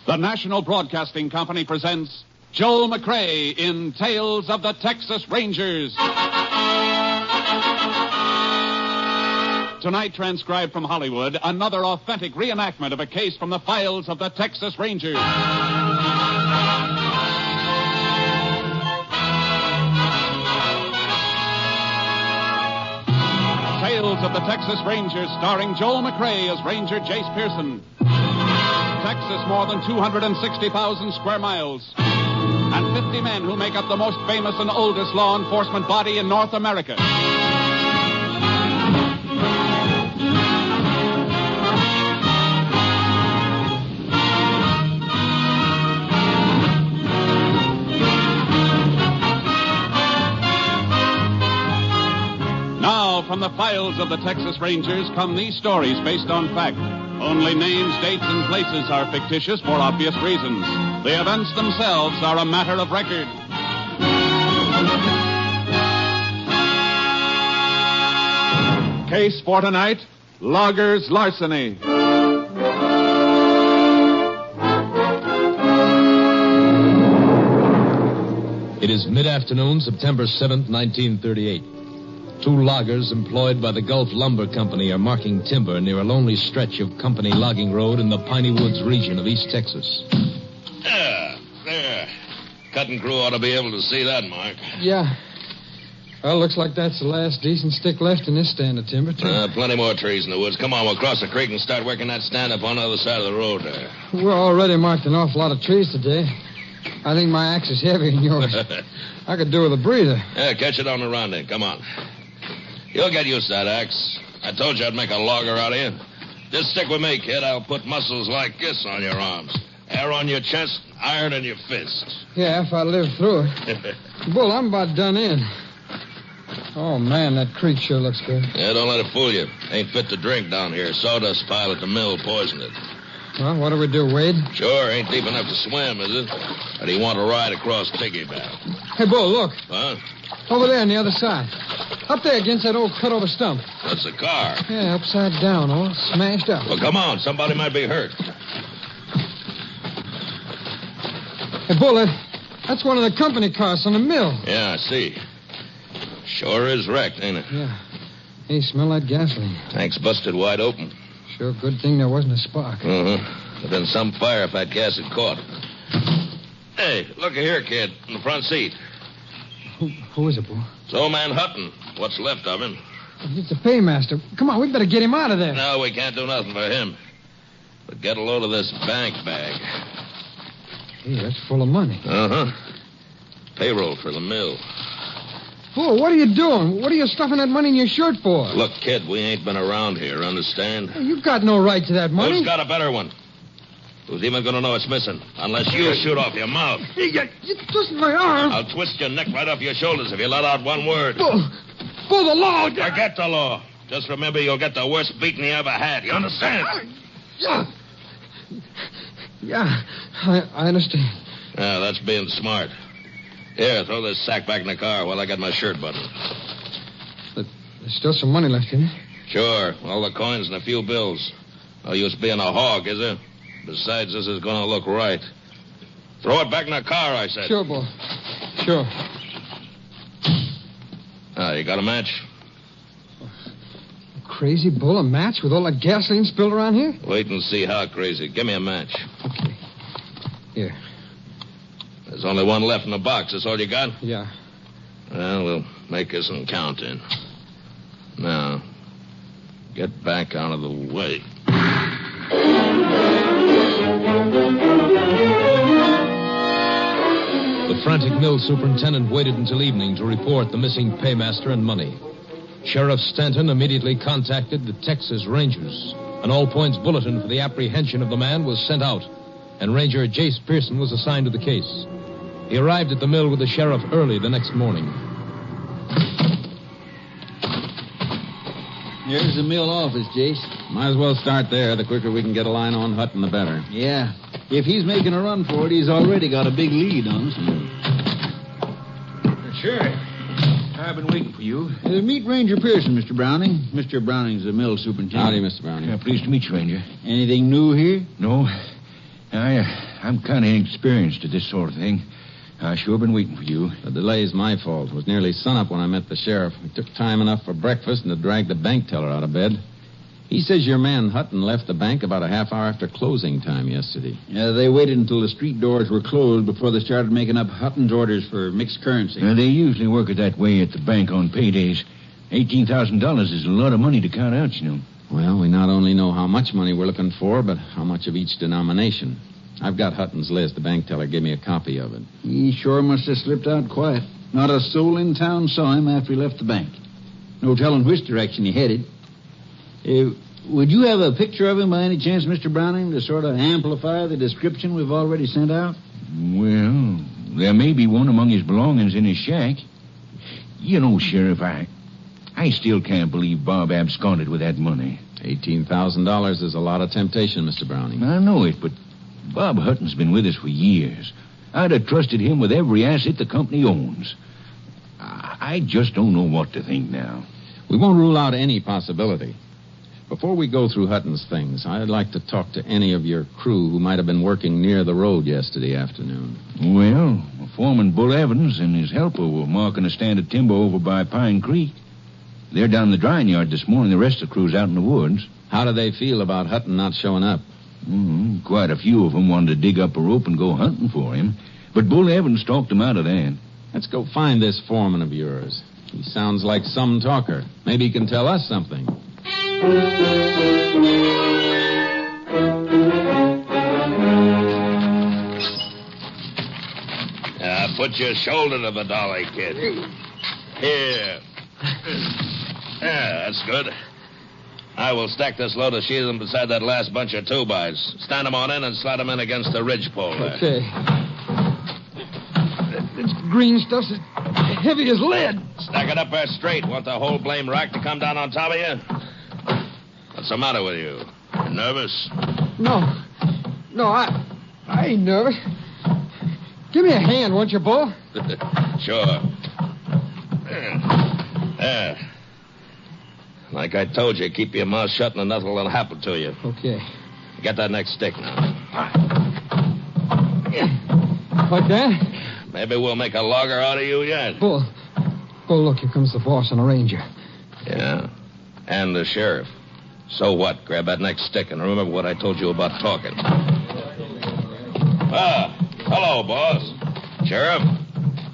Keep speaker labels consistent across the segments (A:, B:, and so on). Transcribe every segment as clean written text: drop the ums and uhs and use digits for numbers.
A: The National Broadcasting Company presents Joel McCrea in Tales of the Texas Rangers. Tonight, transcribed from Hollywood, another authentic reenactment of a case from the files of the Texas Rangers. Tales of the Texas Rangers, starring Joel McCrea as Ranger Jace Pearson. Texas, more than 260,000 square miles. And 50 men who make up the most famous and oldest law enforcement body in North America. Now, from the files of the Texas Rangers come these stories based on fact. Only names, dates, and places are fictitious for obvious reasons. The events themselves are a matter of record. Case for tonight, Loggers' Larceny.
B: It is mid-afternoon, September 7th, 1938. Two loggers employed by the Gulf Lumber Company are marking timber near a lonely stretch of company logging road in the Piney Woods region of East Texas.
C: There. Cutting crew ought to be able to see that mark.
D: Yeah. Well, looks like that's the last decent stick left in this stand of timber, too.
C: Plenty more trees in the woods. Come on, we'll cross the creek and start working that stand up on the other side of the road there.
D: We're already marked an awful lot of trees today. I think my axe is heavier than yours. I could do with a breather.
C: Yeah, catch it on the run then. Come on. You'll get used to that axe. I told you I'd make a logger out of you. Just stick with me, kid. I'll put muscles like this on your arms. Hair on your chest, iron in your fist.
D: Yeah, if I live through it. Bull, I'm about done in. Oh, man, that creek sure looks good.
C: Yeah, don't let it fool you. Ain't fit to drink down here. Sawdust pile at the mill poisoned it.
D: Well, what do we do, Wade?
C: Sure, ain't deep enough to swim, is it? Or do you want to ride across piggyback?
D: Hey, Bull, look.
C: Huh?
D: Over there on the other side. Up there against that old cut-over stump.
C: That's a car.
D: Yeah, upside down, all smashed up.
C: Well, come on. Somebody might be hurt.
D: Hey, Bull, that's one of the company cars on the mill.
C: Yeah, I see. Sure is wrecked, ain't it?
D: Yeah. Hey, smell that gasoline.
C: Tank's busted wide open.
D: Sure good thing there wasn't a spark.
C: There'd been some fire if that gas had caught. Hey, look here, kid, in the front seat.
D: Who is it, Bull?
C: It's old man Hutton. What's left of him.
D: It's the paymaster. Come on, we better get him out of there.
C: No, we can't do nothing for him. But get a load of this bank bag.
D: Hey, that's full of money.
C: Payroll for the mill.
D: Bull, what are you doing? What are you stuffing that money in your shirt for?
C: Look, kid, we ain't been around here, understand?
D: Hey, you've got no right to that money.
C: Who's got a better one? Who's even going to know it's missing? Unless you shoot off your mouth.
D: You twist my arm.
C: I'll twist your neck right off your shoulders if you let out one word.
D: Bull, the law.
C: Forget the law. Just remember you'll get the worst beating you ever had. You understand?
D: Yeah, I understand.
C: Yeah, that's being smart. Here, throw this sack back in the car while I get my shirt buttoned.
D: There's still some money left in it.
C: Sure, all the coins and a few bills. No use being a hog, is there? Besides, this is going to look right. Throw it back in the car, I said.
D: Sure, Bull. Sure.
C: You got a match?
D: Crazy Bull, a match with all that gasoline spilled around here?
C: Wait and see how crazy. Give me a match.
D: Okay. Here.
C: There's only one left in the box. That's all you got?
D: Yeah.
C: Well, we'll make this some counting. Now, get back out of the way.
B: The frantic mill superintendent waited until evening to report the missing paymaster and money. Sheriff Stanton immediately contacted the Texas Rangers. An all-points bulletin for the apprehension of the man was sent out, and Ranger Jace Pearson was assigned to the case. He arrived at the mill with the sheriff early the next morning.
E: Here's the mill office, Jace.
F: Might as well start there. The quicker we can get a line on Hutton, the better.
E: Yeah. If he's making a run for it, he's already got a big lead on us.
G: Sure. I've been waiting for you.
E: Meet Ranger Pearson, Mr. Browning. Mr. Browning's the mill superintendent.
F: Howdy, Mr. Browning.
G: Pleased to meet you, Ranger.
E: Anything new here?
G: No. I I'm kind of inexperienced at this sort of thing. I sure been waiting for you.
F: The delay's my fault. It was nearly sunup when I met the sheriff. We took time enough for breakfast and to drag the bank teller out of bed. He says your man Hutton left the bank about a half hour after closing time yesterday.
E: Yeah, they waited until the street doors were closed before they started making up Hutton's orders for mixed currency.
G: They usually work it that way at the bank on paydays. $18,000 is a lot of money to count out, you know.
F: Well, we not only know how much money we're looking for, but how much of each denomination. I've got Hutton's list. The bank teller gave me a copy of it.
E: He sure must have slipped out quiet. Not a soul in town saw him after he left the bank. No telling which direction he headed. Would you have a picture of him by any chance, Mr. Browning, to sort of amplify the description we've already sent out?
G: Well, there may be one among his belongings in his shack. You know, Sheriff, I still can't believe Bob absconded with that money.
F: $18,000 is a lot of temptation, Mr. Browning.
G: I know it, but Bob Hutton's been with us for years. I'd have trusted him with every asset the company owns. I just don't know what to think now.
F: We won't rule out any possibility. Before we go through Hutton's things, I'd like to talk to any of your crew who might have been working near the road yesterday afternoon.
G: Well, Foreman Bull Evans and his helper were marking a stand of timber over by Pine Creek. They're down the drying yard this morning. The rest of the crew's out in the woods.
F: How do they feel about Hutton not showing up?
G: Quite a few of them wanted to dig up a rope and go hunting for him. But Bull Evans talked them out of that.
F: Let's go find this foreman of yours. He sounds like some talker. Maybe he can tell us something.
C: Put your shoulder to the dolly, kid. Here. Yeah, that's good. I will stack this load of sheathing beside that last bunch of 2-bys. Stand them on in and slide them in against the ridgepole there.
D: Okay. This green stuff's as heavy as lead.
C: Stack it up there straight. Want the whole blame rack to come down on top of you? What's the matter with you? You nervous?
D: No, I ain't nervous. Give me a hand, won't you, Bull?
C: Sure. There. Like I told you, keep your mouth shut and nothing will happen to you.
D: Okay.
C: Get that next stick now.
D: Like that?
C: Maybe we'll make a logger out of you yet.
D: Bull, look, here comes the boss and a ranger.
C: Yeah, and the sheriff. So what? Grab that next stick and remember what I told you about talking. Hello, boss. Sheriff,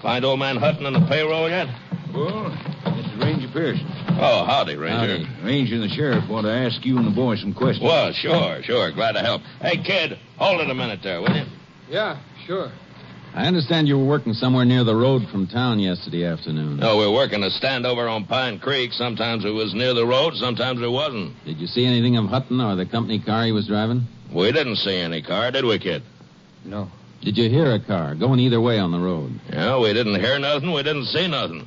C: find old man Hutton on the payroll yet?
G: Well, this is Ranger Pearson.
C: Oh, howdy, Ranger.
G: Ranger and the sheriff want to ask you and the boys some questions.
C: Well, sure. Glad to help. Hey, kid, hold it a minute there, will you?
D: Yeah, sure.
F: I understand you were working somewhere near the road from town yesterday afternoon.
C: No, we're working a stand over on Pine Creek. Sometimes it was near the road, sometimes it wasn't.
F: Did you see anything of Hutton or the company car he was driving?
C: We didn't see any car, did we, kid?
D: No.
F: Did you hear a car going either way on the road?
C: Yeah, we didn't hear nothing. We didn't see nothing.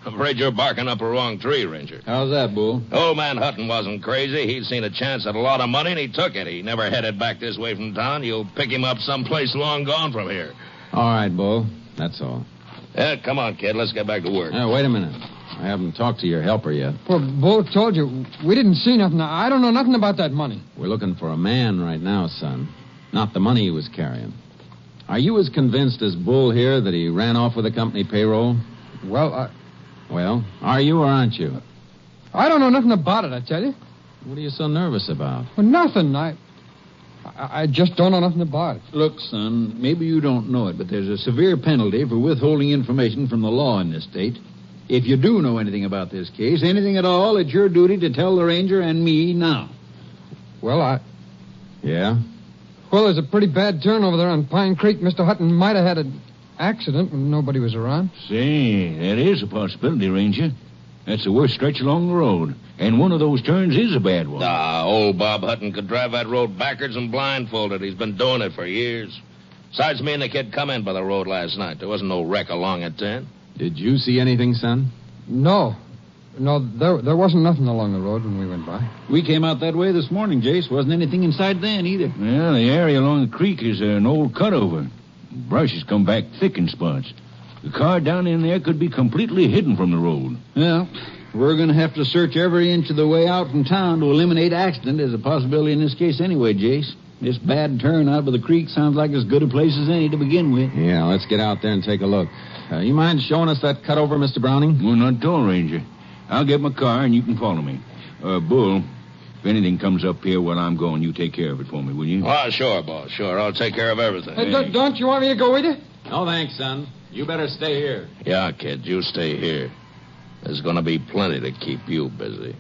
C: I'm afraid you're barking up a wrong tree, Ranger.
F: How's that, Bull?
C: Old man Hutton wasn't crazy. He'd seen a chance at a lot of money, and he took it. He never headed back this way from town. You'll pick him up someplace long gone from here.
F: All right, Bull. That's all.
C: Yeah, come on, kid. Let's get back to work.
F: Wait a minute. I haven't talked to your helper yet.
D: Well, Bull told you. We didn't see nothing. I don't know nothing about that money.
F: We're looking for a man right now, son. Not the money he was carrying. Are you as convinced as Bull here that he ran off with the company payroll?
D: Well,
F: Well, are you or aren't you?
D: I don't know nothing about it, I tell you.
F: What are you so nervous about?
D: Well, nothing. I just don't know nothing about it.
E: Look, son, maybe you don't know it, but there's a severe penalty for withholding information from the law in this state. If you do know anything about this case, anything at all, it's your duty to tell the ranger and me now.
D: Well,
F: Yeah?
D: Well, there's a pretty bad turn over there on Pine Creek. Mr. Hutton might have had an accident when nobody was around.
G: Say, that is a possibility, Ranger. That's the worst stretch along the road. And one of those turns is a bad one.
C: Old Bob Hutton could drive that road backwards and blindfolded. He's been doing it for years. Besides, me and the kid come in by the road last night. There wasn't no wreck along it then.
F: Did you see anything, son?
D: No, there wasn't nothing along the road when we went by.
E: We came out that way this morning, Jace. Wasn't anything inside then either.
G: Well, the area along the creek is an old cutover. Brush has come back thick in spots. The car down in there could be completely hidden from the road.
E: Well, we're going to have to search every inch of the way out from town to eliminate accident as a possibility in this case anyway, Jace. This bad turn out by the creek sounds like as good a place as any to begin with.
F: Yeah, let's get out there and take a look. You mind showing us that cutover, Mr. Browning?
G: Well, not at all, Ranger. I'll get my car and you can follow me. Bull, if anything comes up here while I'm going, you take care of it for me, will you?
C: Oh, sure, boss. Sure. I'll take care of everything.
D: Don't you want me to go with you?
F: No, thanks, son. You better stay here.
C: Yeah, kid, you stay here. There's going to be plenty to keep you busy.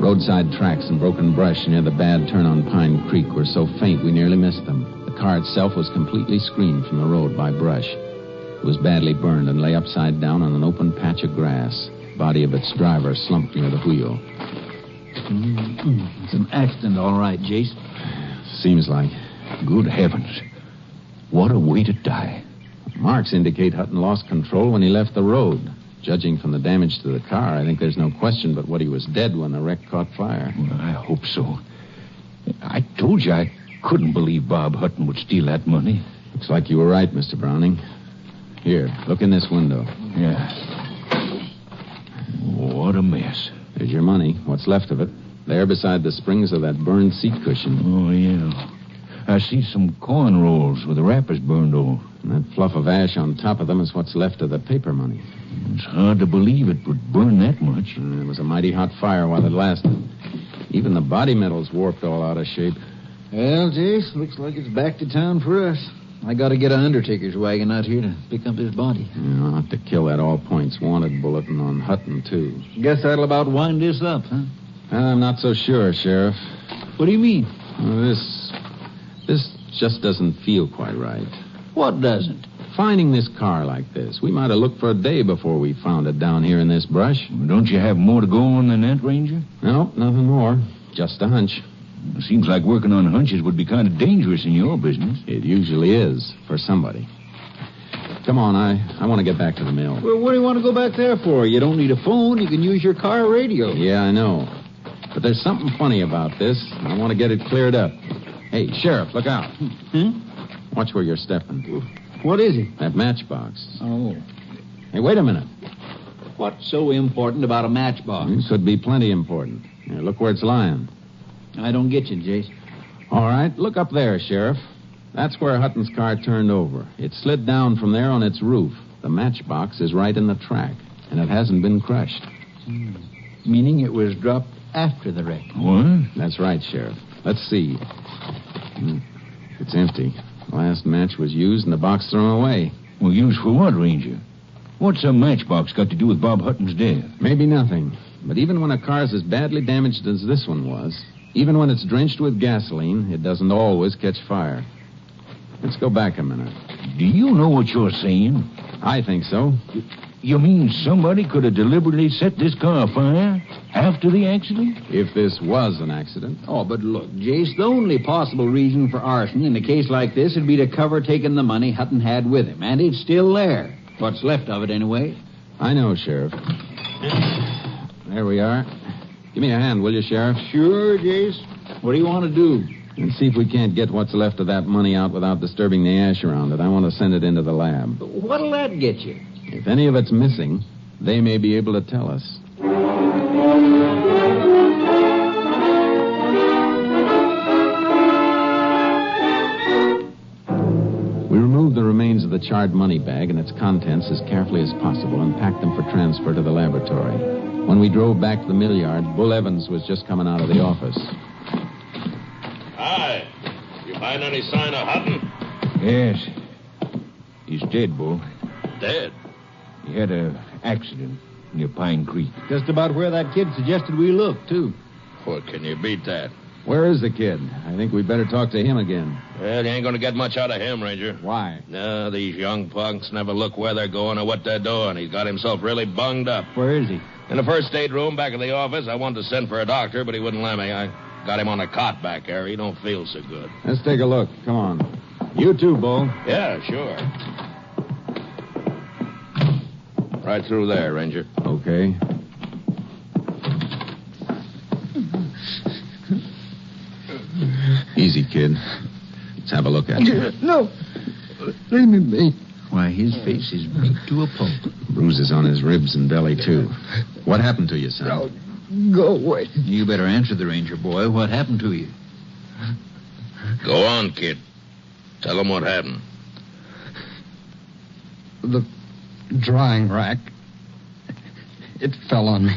F: Roadside tracks and broken brush near the bad turn on Pine Creek were so faint we nearly missed them. The car itself was completely screened from the road by brush. It was badly burned and lay upside down on an open patch of grass. The body of its driver slumped near the wheel.
E: It's an accident, all right, Jace.
F: Seems like.
G: Good heavens. What a way to die.
F: Marks indicate Hutton lost control when he left the road. Judging from the damage to the car, I think there's no question but what he was dead when the wreck caught fire.
G: Well, I hope so. I told you I couldn't believe Bob Hutton would steal that money.
F: Looks like you were right, Mr. Browning. Here, look in this window.
G: Yeah. What a mess.
F: There's your money, what's left of it. There beside the springs of that burned seat cushion.
G: Oh, yeah. I see some corn rolls with the wrappers burned off.
F: And that fluff of ash on top of them is what's left of the paper money.
G: It's hard to believe it would burn that much.
F: It was a mighty hot fire while it lasted. Even the body metal's warped all out of shape.
E: Well, Jace, looks like it's back to town for us. I got to get an undertaker's wagon out here to pick up his body.
F: Yeah, I'll have to kill that all-points wanted bulletin on Hutton, too.
E: Guess that'll about wind this up, huh?
F: I'm not so sure, Sheriff.
E: What do you mean?
F: Well, this just doesn't feel quite right.
E: What doesn't?
F: Finding this car like this. We might have looked for a day before we found it down here in this brush.
G: Don't you have more to go on than that, Ranger?
F: No, nothing more. Just a hunch.
G: It seems like working on hunches would be kind of dangerous in your business.
F: It usually is, for somebody. Come on, I want to get back to the mill.
E: Well, what do you want to go back there for? You don't need a phone. You can use your car radio.
F: Yeah, I know. But there's something funny about this. I want to get it cleared up. Hey, Sheriff, look out. Watch where you're stepping.
E: What is it?
F: That matchbox.
E: Oh.
F: Hey, wait a minute.
E: What's so important about a matchbox?
F: It could be plenty important. Here, look where it's lying.
E: I don't get you, Jace.
F: All right, look up there, Sheriff. That's where Hutton's car turned over. It slid down from there on its roof. The matchbox is right in the track, and it hasn't been crushed.
E: Meaning it was dropped after the wreck.
G: What?
F: That's right, Sheriff. Let's see. It's empty. The last match was used and the box thrown away.
G: Well, used for what, Ranger? What's a matchbox got to do with Bob Hutton's death?
F: Maybe nothing. But even when a car's as badly damaged as this one was, even when it's drenched with gasoline, it doesn't always catch fire. Let's go back a minute.
G: Do you know what you're saying?
F: I think so.
G: You mean somebody could have deliberately set this car afire after the accident?
F: If this was an accident.
E: Oh, but look, Jace, the only possible reason for arson in a case like this would be to cover taking the money Hutton had with him. And it's still there. What's left of it, anyway.
F: I know, Sheriff. There we are. Give me a hand, will you, Sheriff?
E: Sure, Jace. What do you want to do?
F: And see if we can't get what's left of that money out without disturbing the ash around it. I want to send it into the lab.
E: What'll that get you?
F: If any of it's missing, they may be able to tell us. We removed the remains of the charred money bag and its contents as carefully as possible and packed them for transfer to the laboratory. When we drove back to the mill yard, Bull Evans was just coming out of the office.
C: Hi. You find any sign of Hutton?
G: Yes. He's dead, Bull.
C: Dead?
G: He had an accident near Pine Creek.
E: Just about where that kid suggested we look, too.
C: Well, can you beat that?
F: Where is the kid? I think we'd better talk to him again.
C: Well, you ain't going to get much out of him, Ranger.
F: Why?
C: No, these young punks never look where they're going or what they're doing. He's got himself really bunged up.
E: Where is he?
C: In the first aid room back of the office. I wanted to send for a doctor, but he wouldn't let me. I got him on a cot back there. He don't feel so good.
F: Let's take a look. Come on. You too, Bull.
C: Yeah, sure. Right through there, Ranger.
F: Okay. Easy, kid. Let's have a look at you.
D: No. Leave me be.
E: Why, his face is beat to a pulp.
F: Bruises on his ribs and belly, too. What happened to you, son?
D: Oh, go away.
E: You better answer the ranger boy. What happened to you?
C: Go on, kid. Tell him what happened.
D: The drying rack. It fell on me.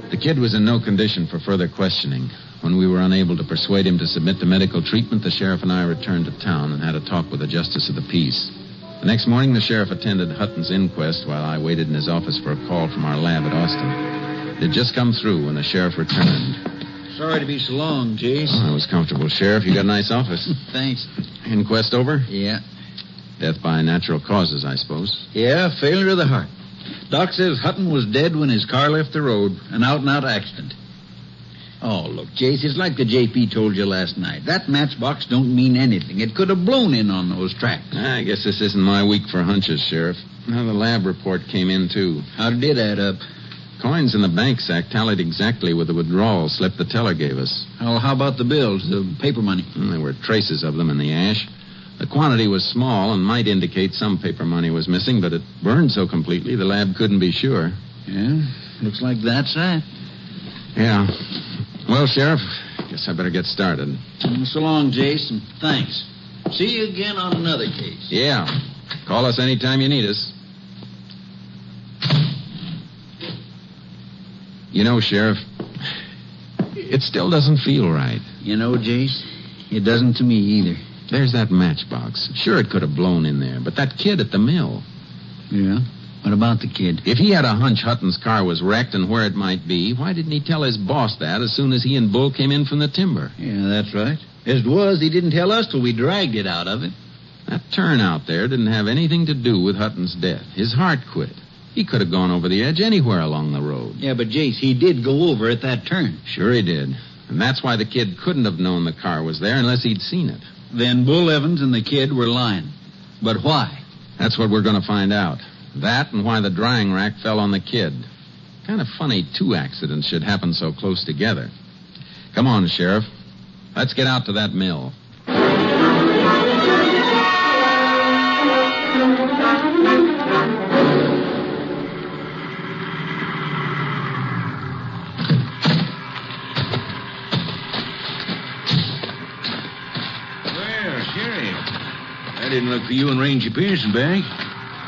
F: The kid was in no condition for further questioning. When we were unable to persuade him to submit to medical treatment, the sheriff and I returned to town and had a talk with the justice of the peace. The next morning, the sheriff attended Hutton's inquest while I waited in his office for a call from our lab at Austin. It had just come through when the sheriff returned.
E: Sorry to be so long, Jace.
F: Oh, I was comfortable, Sheriff. You got a nice office.
E: Thanks.
F: Inquest over?
E: Yeah.
F: Death by natural causes, I suppose.
E: Yeah, failure of the heart. Doc says Hutton was dead when his car left the road. An out-and-out accident. Oh, look, Jace, it's like the JP told you last night. That matchbox don't mean anything. It could have blown in on those tracks.
F: I guess this isn't my week for hunches, Sheriff. Now, the lab report came in, too.
E: How did it add up?
F: Coins in the bank sack tallied exactly with the withdrawal slip the teller gave us.
E: Oh, how about the bills, the paper money?
F: There were traces of them in the ash. The quantity was small and might indicate some paper money was missing, but it burned so completely the lab couldn't be sure.
E: Yeah, looks like that's that.
F: Yeah. Well, Sheriff, guess I better get started.
E: So long, Jason. Thanks. See you again on another case.
F: Yeah. Call us anytime you need us. You know, Sheriff, it still doesn't feel right.
E: You know, Jace, it doesn't to me either.
F: There's that matchbox. Sure, it could have blown in there, but that kid at the mill.
E: Yeah? What about the kid?
F: If he had a hunch Hutton's car was wrecked and where it might be, why didn't he tell his boss that as soon as he and Bull came in from the timber?
E: Yeah, that's right. As it was, he didn't tell us till we dragged it out of him.
F: That turn out there didn't have anything to do with Hutton's death. His heart quit. He could have gone over the edge anywhere along the road.
E: Yeah, but Jace, he did go over at that turn.
F: Sure he did. And that's why the kid couldn't have known the car was there unless he'd seen it.
E: Then Bull Evans and the kid were lying. But why?
F: That's what we're going to find out. That and why the drying rack fell on the kid. Kind of funny two accidents should happen so close together. Come on, Sheriff. Let's get out to that mill.
G: I didn't look for you and Ranger Pearson back.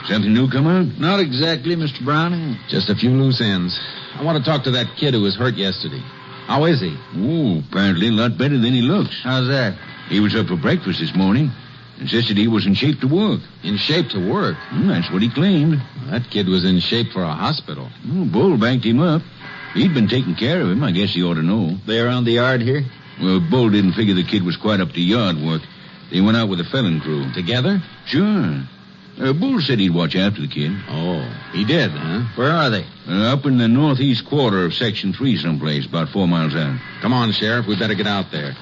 G: Something new come out?
E: Not exactly, Mr. Browning.
F: Just a few loose ends. I want to talk to that kid who was hurt yesterday. How is he?
G: Oh, apparently a lot better than he looks.
E: How's that?
G: He was up for breakfast this morning. Insisted he was in shape to work.
F: In shape to work?
G: That's what he claimed.
F: That kid was in shape for a hospital.
G: Oh, Bull banked him up. He'd been taking care of him. I guess he ought to know.
E: They around the yard here?
G: Well, Bull didn't figure the kid was quite up to yard work. They went out with a felon crew.
F: Together?
G: Sure. Bull said he'd watch after the kid.
F: Oh, he did, huh?
E: Where are they?
G: Up in the northeast quarter of Section 3 someplace, about 4 miles out.
F: Come on, Sheriff. We better get out there.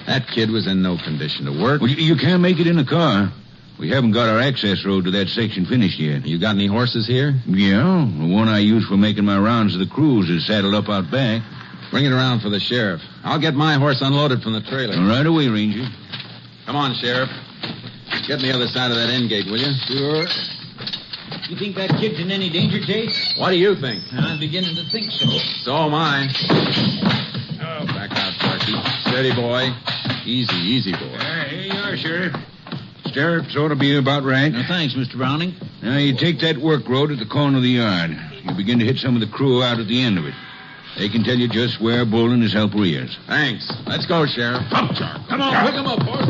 F: That kid was in no condition to work.
G: Well, you can't make it in a car. We haven't got our access road to that section finished yet.
F: You got any horses here?
G: Yeah, the one I use for making my rounds of the cruise is saddled up out back.
F: Bring it around for the sheriff. I'll get my horse unloaded from the trailer.
G: Right away, Ranger.
F: Come on, Sheriff. Get on the other side of that end gate, will you?
E: Sure. You think that kid's in any danger, Jace?
F: What do you think?
E: I'm beginning to think so.
F: So am I. Oh, back out, Charky. Steady, boy. Easy, boy.
G: Here you are, Sheriff. Stirrups ought to be about right.
E: Thanks, Mr. Browning.
G: Now, you take that work road at the corner of the yard. You begin to hit some of the crew out at the end of it. They can tell you just where Bull and his helper is.
F: Thanks. Let's go, Sheriff.
G: Come, Chark.
F: Come on, pick him up, horse.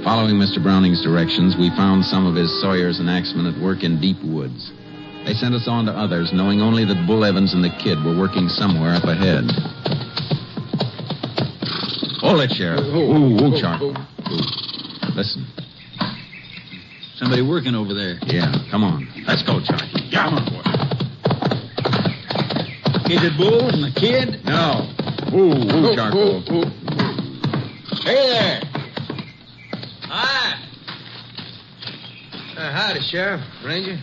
F: Following Mr. Browning's directions, we found some of his sawyers and axemen at work in deep woods. They sent us on to others, knowing only that Bull Evans and the kid were working somewhere up ahead. Hold it, Sheriff. Chark. Listen.
E: Somebody working over there.
F: Yeah, come on. Let's go, Charky.
E: Come on, boy. Is it Bull and the kid?
F: No.
E: Ooh, Charcoal.
D: Hey there.
B: Hi. Howdy, Sheriff. Ranger.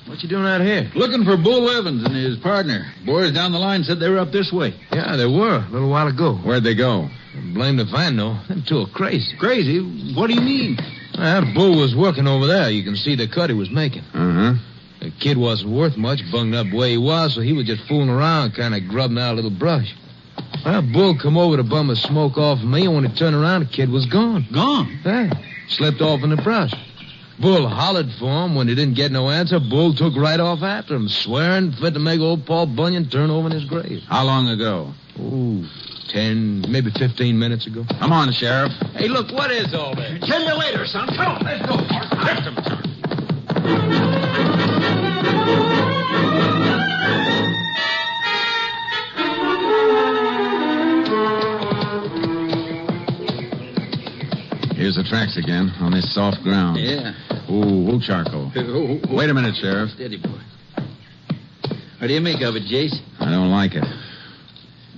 B: What you doing out here?
E: Looking for Bull Evans and his partner. Boys down the line said they were up this way.
B: Yeah, they were a little while ago.
E: Where'd they go?
B: Blamed if I know. Them two are crazy.
E: Crazy? What do you mean?
B: That Bull was working over there. You can see the cut he was making.
E: Uh-huh.
B: The kid wasn't worth much, bunged up the way he was, so he was just fooling around, kind of grubbing out a little brush. Well, Bull come over to bum a smoke off of me, and when he turned around, the kid was gone.
E: Gone?
B: Yeah, slipped off in the brush. Bull hollered for him. When he didn't get no answer, Bull took right off after him, swearing fit to make old Paul Bunyan turn over in his grave.
E: How long ago?
B: Oh, 10, maybe 15 minutes ago.
E: Come on, Sheriff.
B: Hey, look, what is all this?
E: Tell you later, son. Come on, let's go. Lift him, son. Here's the tracks again, on this soft ground.
D: Yeah.
E: Ooh, Charcoal. Wait a minute, Sheriff.
D: Steady, boy. What do you make of it, Jace?
E: I don't like it.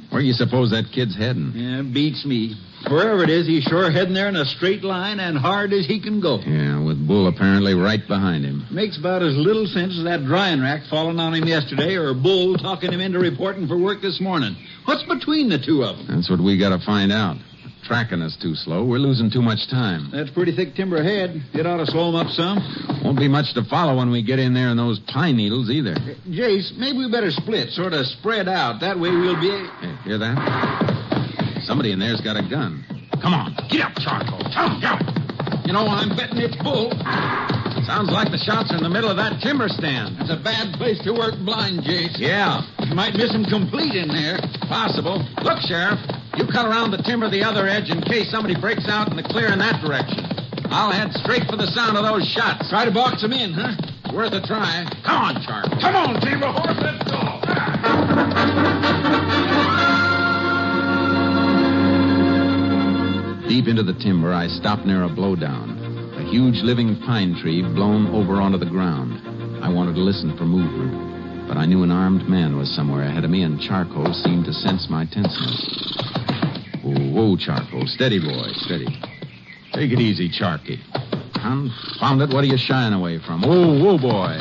E: Where do you suppose that kid's heading?
D: Yeah, beats me. Wherever it is, he's sure heading there in a straight line and hard as he can go.
E: Yeah, with Bull apparently right behind him.
D: Makes about as little sense as that drying rack falling on him yesterday or Bull talking him into reporting for work this morning. What's between the two of them?
E: That's what we got to find out. Tracking us too slow. We're losing too much time.
D: That's pretty thick timber ahead. It ought to slow him up some.
E: Won't be much to follow when we get in there in those pine needles either.
D: Jace, maybe we better split, sort of spread out. That way we'll be...
E: Hey, hear that? Somebody in there's got a gun. Come on, get up, Charcoal. Come, go.
D: You know, I'm betting it's Bull.
E: Sounds like the shots are in the middle of that timber stand.
D: It's a bad place to work blind, Jace.
E: Yeah.
D: You might miss him complete in there.
E: Possible. Look, Sheriff, you cut around the timber the other edge in case somebody breaks out in the clear in that direction. I'll head straight for the sound of those shots.
D: Try to box him in, huh?
E: Worth a try. Come on, Charky.
D: Come on, Timber Horse, let's go.
F: Deep into the timber, I stopped near a blowdown. A huge living pine tree blown over onto the ground. I wanted to listen for movement, but I knew an armed man was somewhere ahead of me, and Charcoal seemed to sense my tenseness. Whoa, Charcoal. Steady, boy, steady. Take it easy, Charky. Confound it, what are you shying away from? Whoa, boy.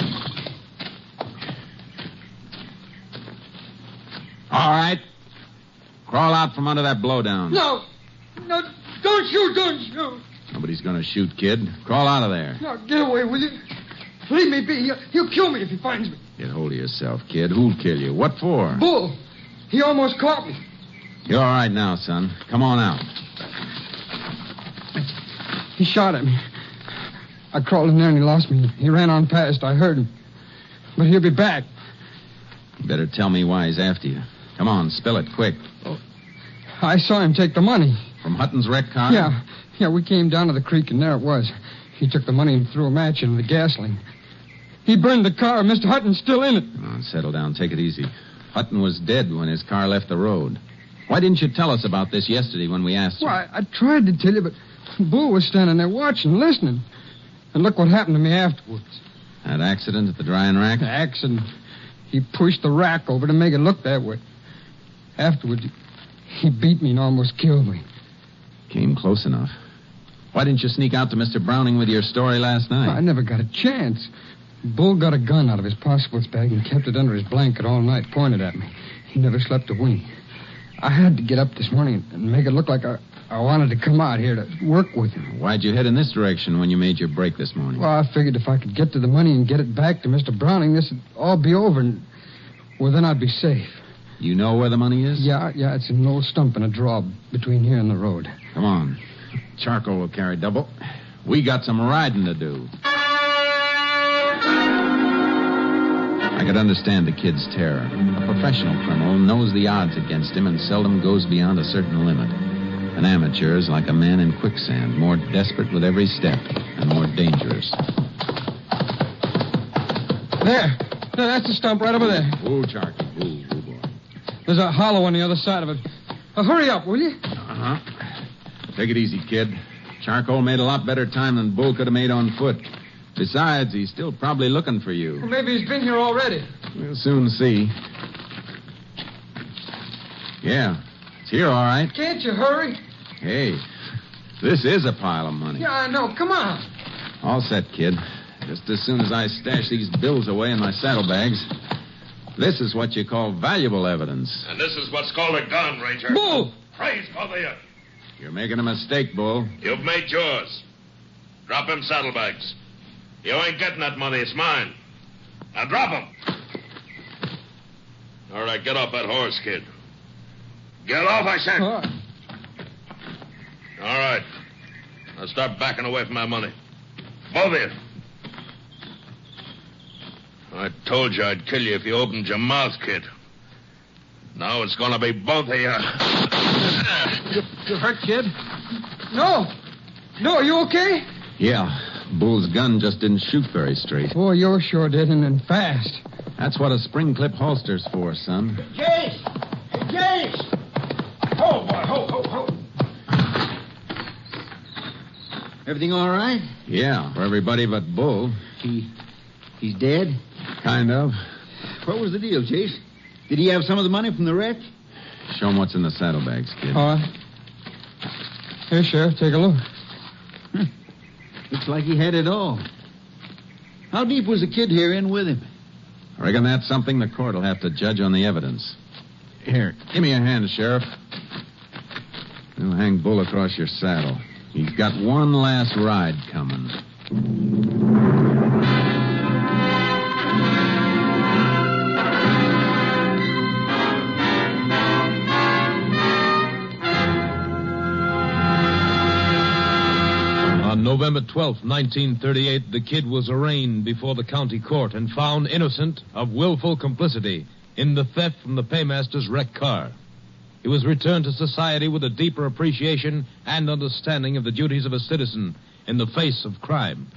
F: All right. Crawl out from under that blowdown.
D: No, don't shoot.
F: Nobody's going to shoot, kid. Crawl out of there.
D: No, get away, will you? Leave me be. He'll kill me if he finds me.
F: Get hold of yourself, kid. Who'll kill you? What for?
D: Bull. He almost caught me.
F: You're all right now, son. Come on out.
D: He shot at me. I crawled in there and he lost me. He ran on past. I heard him. But he'll be back.
F: You better tell me why he's after you. Come on, spill it quick.
D: Oh, I saw him take the money.
F: From Hutton's wrecked car?
D: Yeah, we came down to the creek and there it was. He took the money and threw a match into the gasoline. He burned the car. Mr. Hutton's still in it.
F: Oh, settle down. Take it easy. Hutton was dead when his car left the road. Why didn't you tell us about this yesterday when we asked you?
D: Well, I tried to tell you, but Bull was standing there watching, listening. And look what happened to me afterwards.
F: That accident at the drying rack?
D: The accident. He pushed the rack over to make it look that way. Afterwards, he beat me and almost killed me.
F: Came close enough. Why didn't you sneak out to Mr. Browning with your story last night?
D: I never got a chance. Bull got a gun out of his possibles bag and kept it under his blanket all night, pointed at me. He never slept a wink. I had to get up this morning and make it look like I wanted to come out here to work with him.
F: Why'd you head in this direction when you made your break this morning?
D: Well, I figured if I could get to the money and get it back to Mr. Browning, this would all be over, and, well, then I'd be safe.
F: You know where the money is?
D: Yeah, it's in an old stump in a draw between here and the road.
F: Come on. Charcoal will carry double. We got some riding to do. I could understand the kid's terror. A professional criminal knows the odds against him and seldom goes beyond a certain limit. An amateur is like a man in quicksand, more desperate with every step and more dangerous.
D: There, that's the stump right over there.
F: Ooh, Charky. Ooh, boy.
D: There's a hollow on the other side of it. Hurry up, will you?
F: Uh-huh. Take it easy, kid. Charcoal made a lot better time than Bull could have made on foot. Besides, he's still probably looking for you.
D: Well, maybe he's been here already.
F: We'll soon see. Yeah, it's Here, all right.
D: Can't you hurry?
F: Hey, this is a pile of money.
D: Yeah, I know. Come on.
F: All set, kid. Just as soon as I stash these bills away in my saddlebags. This is what you call valuable evidence.
C: And this is what's called a gun, Ranger.
D: Bull!
C: Praise both of you.
F: You're making a mistake, Bull.
C: You've made yours. Drop them saddlebags. You ain't getting that money. It's mine. Now drop them. All right, get off that horse, kid. Get off, I said. All right. Now start backing away from my money. Both of you. I told you I'd kill you if you opened your mouth, kid. Now it's going to be both of you.
E: You hurt, kid?
D: No. No, are you okay?
F: Yeah. Bull's gun just didn't shoot very straight.
D: Boy, you sure did, and fast.
F: That's what a spring clip holster's for, son.
E: Jace! Jace! Ho, boy, ho. Everything all right?
F: Yeah, for everybody but Bull.
E: He's dead?
F: Kind of.
E: What was the deal, Jace? Did he have some of the money from the wreck?
F: Show him what's in the saddlebags, kid.
D: All right. Here, Sheriff, take a look.
E: Looks like he had it all. How deep was the kid here in with him?
F: I reckon that's something the court will have to judge on the evidence. Here, give me a hand, Sheriff. We'll hang Bull across your saddle. He's got one last ride coming.
B: On November 12th, 1938, the kid was arraigned before the county court and found innocent of willful complicity in the theft from the paymaster's wrecked car. He was returned to society with a deeper appreciation and understanding of the duties of a citizen in the face of crime.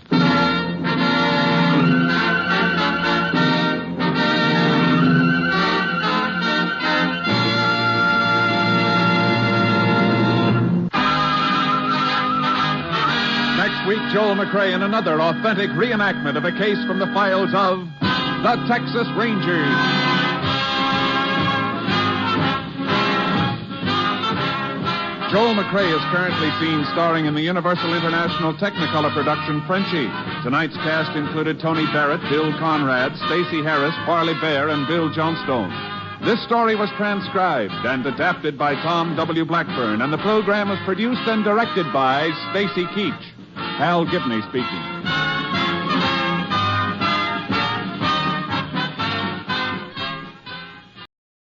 A: Next week, Joel McCrea in another authentic reenactment of a case from the files of the Texas Rangers. Joel McCrea is currently seen starring in the Universal International Technicolor production Frenchie. Tonight's cast included Tony Barrett, Bill Conrad, Stacey Harris, Parley Bear, and Bill Johnstone. This story was transcribed and adapted by Tom W. Blackburn, and the program was produced and directed by Stacy Keach. Hal Gibney speaking.